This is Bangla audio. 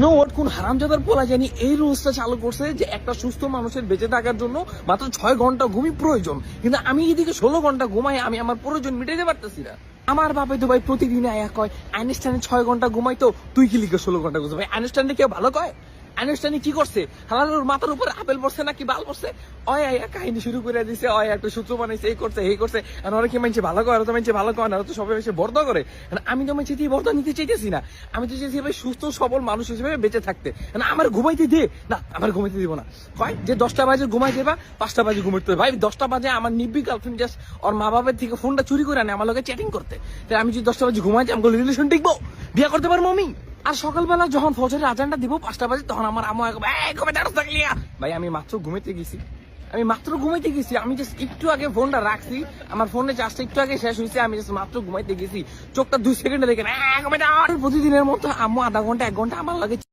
নো ওয়াট কোন হারামজাদার পোলা জানি এই রুলসটা চালু করছে যে একটা সুস্থ মানুষের বেঁচে থাকার জন্য মাত্র 6 ঘন্টা ঘুমই প্রয়োজন, কিন্তু আমি এদিকে 16 ঘন্টা ঘুমাই, আমি আমার প্রয়োজন মিটাইতে পারতেছি না। আমার বাপে তো ভাই প্রতিদিন আয়া কয় আইনস্টাইনে 6 ঘন্টা ঘুমাই, তো তুই কি লিখে 16 ঘন্টা ঘুমাই? ভাই আইনস্টাইনে কেউ ভালো কয়? আইনস্টাইনে কি করছে? হালালুর মাথার উপর আপেল পড়ছে নাকি বাল পড়ছে, অয় আয়া কাহিনী শুরু করে দিছে, অয় একটা সূত্র বানাইছে, এই করছে এই করছে। আর ওরা কি মানছে ভালো করে? তো মানছে ভালো করে না, তো সবাই এসে বর্ধা করে। আমি তো মানছি তুই বর্ধা নিতে চাইতেছি না, আমি তো চাইছি ভাই সুস্থ সবল মানুষ হিসেবে বেঁচে থাকতে। আমার ঘুমাইতে দে না, আমার ঘুমাইতে দিব না। কয় যে 10টা বাজে ঘুমাই দেবা, 5টা বাজে ঘুমাইতে হবে। ভাই 10টা বাজে আমার নিব্বি গার্লফ্রেন্ড জাস্ট ওর মা বাবার থেকে ফোনটা চুরি করে আনে আমার লগে চ্যাটিং করতে। তাই আমি যদি 10টা বাজে ঘুমাই যাই, আমি রিলেশন টিকবো? বিয়ে করতে পারবো আমি? আর সকালবেলা যখন ফজরের আজানটা দিব 5টা বাজে, তখন আমার আম্মু থাকলিয়া ভাই আমি মাত্র ঘুমাইতে গেছি, আমি জাস্ট একটু আগে ফোনটা রাখছি, আমার ফোনের চার্জটা একটু আগে শেষ হয়েছে, আমি জাস্ট মাত্র ঘুমাইতে গেছি, চোখটা 2 সেকেন্ডে দেখেন প্রতিদিনের মতো আম্মু আধা ঘন্টা 1 ঘন্টা আমার লাগে